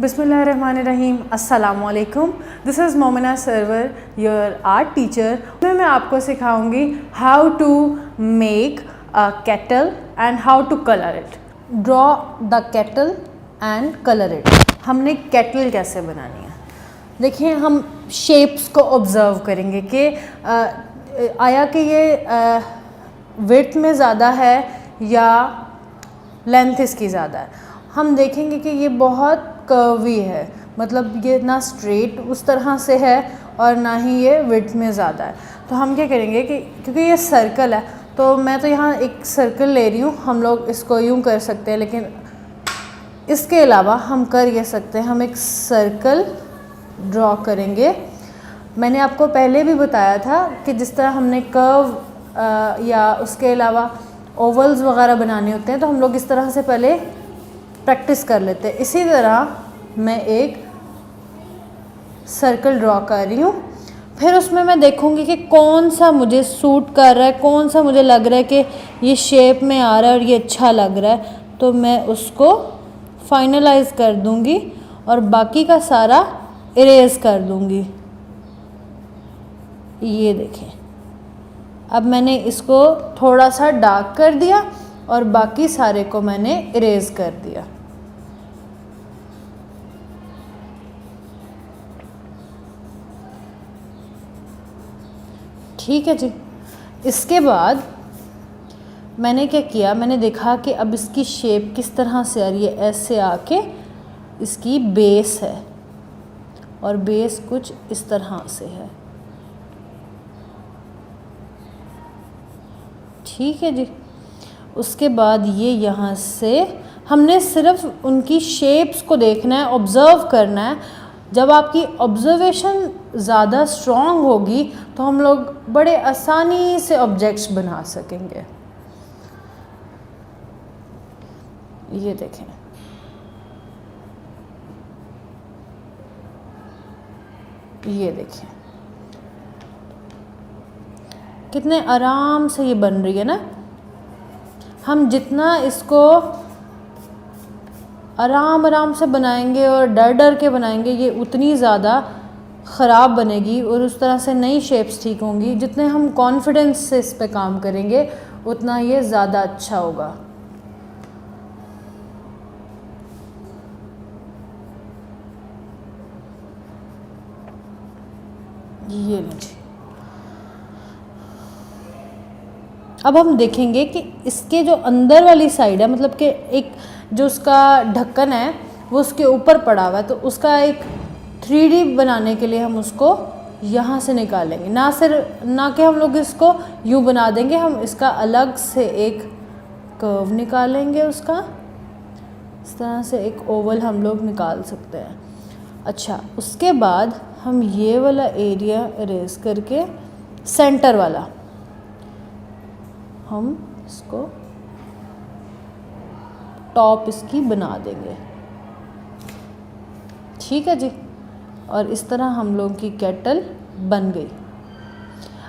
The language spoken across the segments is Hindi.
बिस्मिल्लाहिर्रहमानिर्रहीम, अस्सलामुअलैकुम। This is Momina Sarwar, your art teacher. मैं आपको सिखाऊंगी how to make a kettle and how to colour it. Draw the kettle and colour it. हमने केटल कैसे बनानी है, देखिए हम शेप्स को ऑब्ज़र्व करेंगे कि आया कि ये विड्थ में ज़्यादा है या लेंथ इसकी ज़्यादा है। हम देखेंगे कि ये बहुत कर्वी है, मतलब ये ना स्ट्रेट उस तरह से है और ना ही ये विड्थ में ज़्यादा है। तो हम क्या करेंगे कि क्योंकि ये सर्कल है तो मैं तो यहाँ एक सर्कल ले रही हूँ, हम लोग इसको यूँ कर सकते हैं, लेकिन इसके अलावा हम कर ये सकते हैं, हम एक सर्कल ड्रॉ करेंगे। मैंने आपको पहले भी बताया था कि जिस तरह हमने कर्व या उसके अलावा ओवल्स वगैरह बनाने होते हैं तो हम लोग इस तरह से पहले प्रैक्टिस कर लेते हैं। इसी तरह मैं एक सर्कल ड्रॉ कर रही हूँ, फिर उसमें मैं देखूँगी कि कौन सा मुझे सूट कर रहा है, कौन सा मुझे लग रहा है कि ये शेप में आ रहा है और ये अच्छा लग रहा है, तो मैं उसको फाइनलाइज कर दूँगी और बाकी का सारा इरेज कर दूँगी। ये देखें, अब मैंने इसको थोड़ा सा डार्क कर दिया और बाकी सारे को मैंने इरेज कर दिया। ठीक है जी। इसके बाद मैंने क्या किया, मैंने देखा कि अब इसकी शेप किस तरह से आ रही है। ऐसे आके इसकी बेस है और बेस कुछ इस तरह से है। ठीक है जी। उसके बाद ये यहाँ से हमने सिर्फ उनकी शेप्स को देखना है, ऑब्ज़र्व करना है। जब आपकी ऑब्ज़र्वेशन ज़्यादा स्ट्रॉन्ग होगी तो हम लोग बड़े आसानी से ऑब्जेक्ट्स बना सकेंगे। ये देखें, ये देखें कितने आराम से ये बन रही है ना। हम जितना इसको आराम से बनाएंगे और डर डर के बनाएंगे, ये उतनी ज़्यादा ख़राब बनेगी और उस तरह से नई शेप्स ठीक होंगी। जितने हम कॉन्फिडेंस से इस पे काम करेंगे उतना ये ज़्यादा अच्छा होगा। ये लीजिए। अब हम देखेंगे कि इसके जो अंदर वाली साइड है, मतलब कि एक जो उसका ढक्कन है वो उसके ऊपर पड़ा हुआ है, तो उसका एक 3D बनाने के लिए हम उसको यहाँ से निकालेंगे। ना कि हम लोग इसको यूँ बना देंगे, हम इसका अलग से एक कर्व निकालेंगे। उसका इस तरह से एक ओवल हम लोग निकाल सकते हैं। अच्छा, उसके बाद हम ये वाला एरिया इरेज करके सेंटर वाला हम इसको टॉप इसकी बना देंगे। ठीक है जी। और इस तरह हम लोग की केटल बन गई।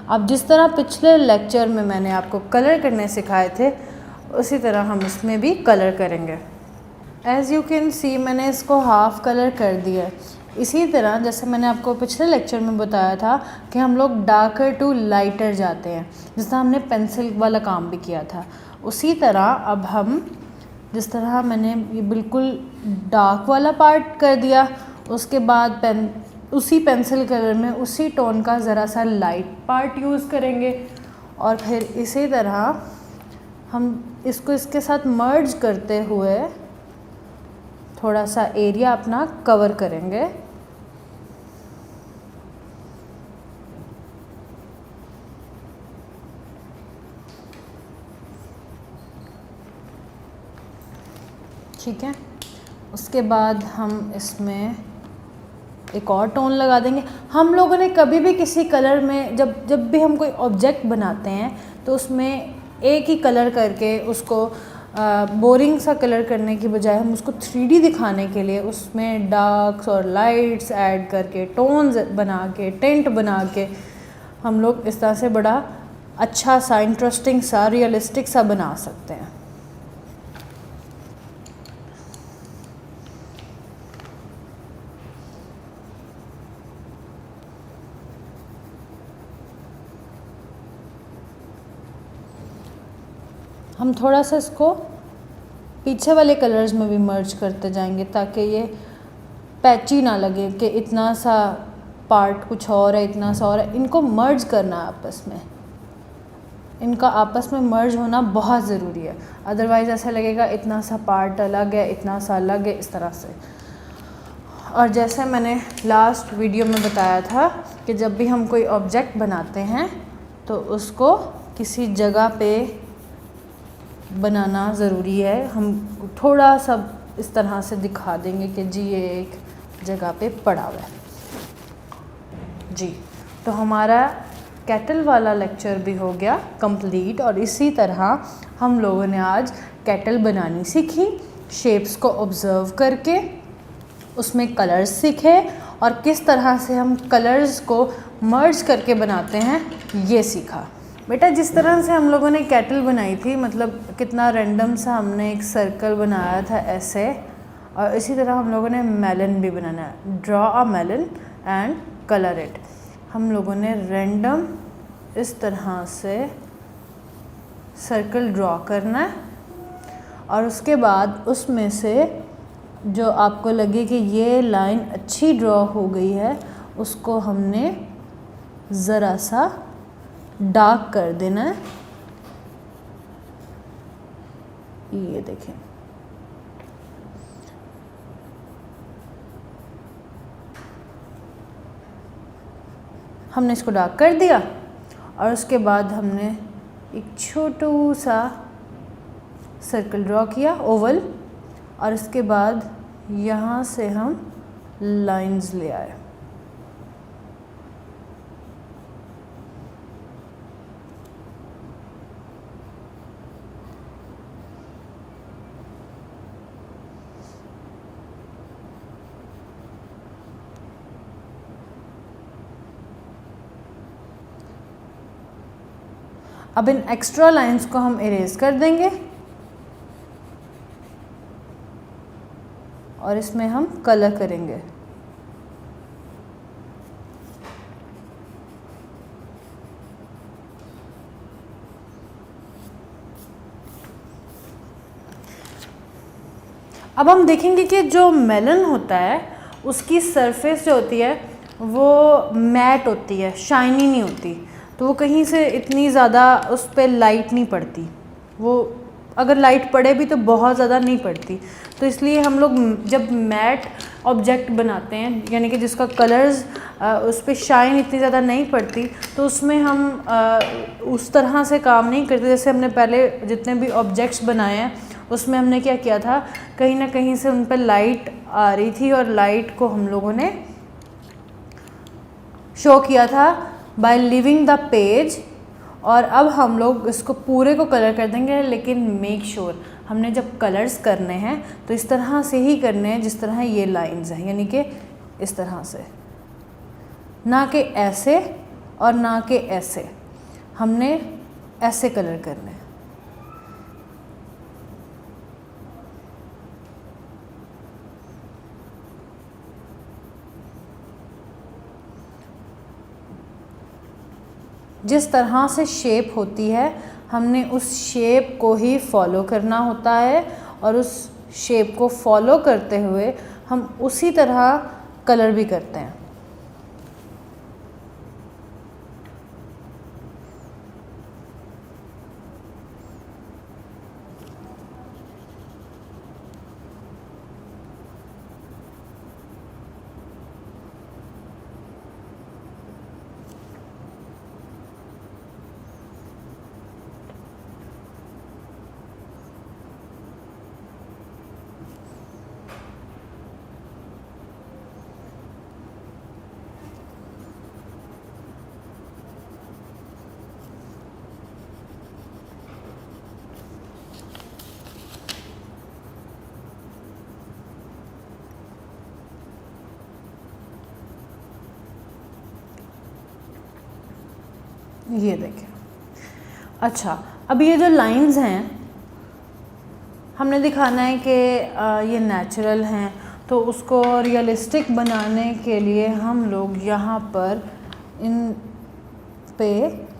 अब जिस तरह पिछले लेक्चर में मैंने आपको कलर करने सिखाए थे उसी तरह हम इसमें भी कलर करेंगे। एज़ यू कैन सी मैंने इसको हाफ़ कलर कर दिया है। इसी तरह जैसे मैंने आपको पिछले लेक्चर में बताया था कि हम लोग डार्कर टू लाइटर जाते हैं, जिस तरह हमने पेंसिल वाला काम भी किया था, उसी तरह अब हम जिस तरह मैंने ये बिल्कुल डार्क वाला पार्ट कर दिया, उसके बाद उसी पेंसिल कलर में उसी टोन का ज़रा सा लाइट पार्ट यूज़ करेंगे और फिर इसी तरह हम इसको इसके साथ मर्ज करते हुए थोड़ा सा एरिया अपना कवर करेंगे। ठीक है। उसके बाद हम इसमें एक और टोन लगा देंगे। हम लोगों ने कभी भी किसी कलर में जब भी हम कोई ऑब्जेक्ट बनाते हैं तो उसमें एक ही कलर करके उसको बोरिंग सा कलर करने की बजाय हम उसको 3D दिखाने के लिए उसमें डार्क्स और लाइट्स ऐड करके, टोन्स बना के, टेंट बना के हम लोग इस तरह से बड़ा अच्छा सा, इंटरेस्टिंग सा, रियलिस्टिक सा बना सकते हैं। हम थोड़ा सा इसको पीछे वाले कलर्स में भी मर्ज करते जाएंगे ताकि ये पैची ना लगे कि इतना सा पार्ट कुछ और है, इतना सा और है। इनको मर्ज करना है आपस में, इनका आपस में मर्ज होना बहुत ज़रूरी है, अदरवाइज़ ऐसा लगेगा इतना सा पार्ट अलग है, इतना सा अलग है, इस तरह से। और जैसे मैंने लास्ट वीडियो में बताया था कि जब भी हम कोई ऑब्जेक्ट बनाते हैं तो उसको किसी जगह पे बनाना ज़रूरी है। हम थोड़ा सा इस तरह से दिखा देंगे कि जी ये एक जगह पे पड़ा हुआ है जी। तो हमारा कैटल वाला लेक्चर भी हो गया कंप्लीट। और इसी तरह हम लोगों ने आज कैटल बनानी सीखी, शेप्स को ऑब्ज़र्व करके उसमें कलर्स सीखे और किस तरह से हम कलर्स को मर्ज करके बनाते हैं ये सीखा। बेटा जिस तरह से हम लोगों ने कैटल बनाई थी, मतलब कितना रैंडम सा हमने एक सर्कल बनाया था ऐसे, और इसी तरह हम लोगों ने मेलन भी बनाना है। Draw a melon and colour it. हम लोगों ने रैंडम इस तरह से सर्कल ड्रॉ करना है और उसके बाद उसमें से जो आपको लगे कि ये लाइन अच्छी ड्रॉ हो गई है उसको हमने ज़रा सा डार्क कर देना है। ये देखें, हमने इसको डार्क कर दिया और उसके बाद हमने एक छोटू सा सर्कल ड्रॉ किया ओवल, और इसके बाद यहाँ से हम लाइंस ले आए। अब इन एक्स्ट्रा लाइंस को हम इरेज कर देंगे और इसमें हम कलर करेंगे। अब हम देखेंगे कि जो मेलन होता है उसकी सरफेस जो होती है वो मैट होती है, शाइनी नहीं होती, तो वो कहीं से इतनी ज़्यादा उस पर लाइट नहीं पड़ती। वो अगर लाइट पड़े भी तो बहुत ज़्यादा नहीं पड़ती। तो इसलिए हम लोग जब मैट ऑब्जेक्ट बनाते हैं, यानी कि जिसका कलर्स उस पर शाइन इतनी ज़्यादा नहीं पड़ती, तो उसमें हम उस तरह से काम नहीं करते। जैसे हमने पहले जितने भी ऑब्जेक्ट्स बनाए हैं उसमें हमने क्या किया था, कहीं ना कहीं से उन पर लाइट आ रही थी और लाइट को हम लोगों ने शो किया था बाय लीविंग द पेज। और अब हम लोग इसको पूरे को कलर कर देंगे, लेकिन मेक श्योर हमने जब कलर्स करने हैं तो इस तरह से ही करने हैं जिस तरह ये लाइंस हैं, यानी कि इस तरह से, ना कि ऐसे और ना कि ऐसे। हमने ऐसे कलर करने हैं। जिस तरह से शेप होती है हमने उस शेप को ही फॉलो करना होता है और उस शेप को फॉलो करते हुए हम उसी तरह कलर भी करते हैं। ये देखें। अच्छा, अब ये जो लाइंस हैं हमने दिखाना है कि ये नेचुरल हैं, तो उसको रियलिस्टिक बनाने के लिए हम लोग यहाँ पर इन पे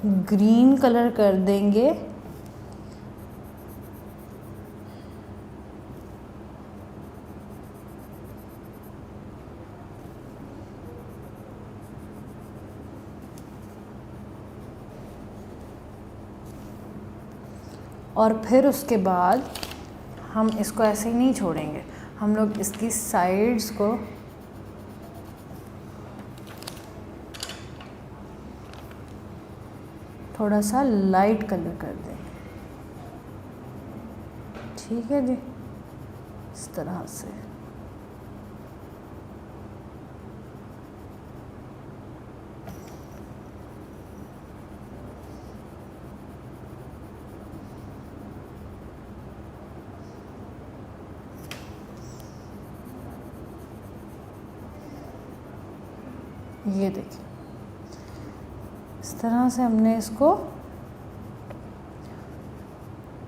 ग्रीन कलर कर देंगे और फिर उसके बाद हम इसको ऐसे ही नहीं छोड़ेंगे, हम लोग इसकी साइड्स को थोड़ा सा लाइट कलर कर देंगे। ठीक है जी, इस तरह से। ये देखिए, इस तरह से हमने इसको,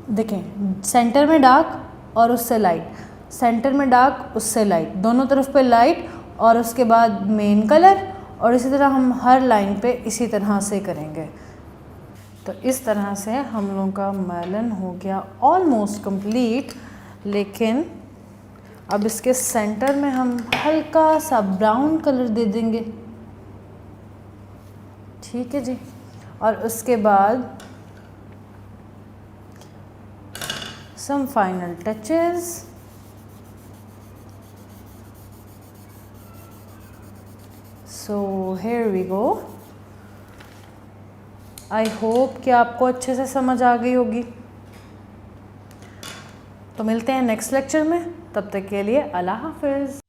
देखें सेंटर में डार्क और उससे लाइट, सेंटर में डार्क उससे लाइट, दोनों तरफ पे लाइट और उसके बाद मेन कलर, और इसी तरह हम हर लाइन पे इसी तरह से करेंगे। तो इस तरह से हम लोगों का मेलन हो गया ऑलमोस्ट कंप्लीट। लेकिन अब इसके सेंटर में हम हल्का सा ब्राउन कलर दे देंगे। ठीक है जी, और उसके बाद some final touches। So here we go। I hope कि आपको अच्छे से समझ आ गई होगी। तो मिलते हैं नेक्स्ट लेक्चर में, तब तक के लिए अल्लाह हाफिज़।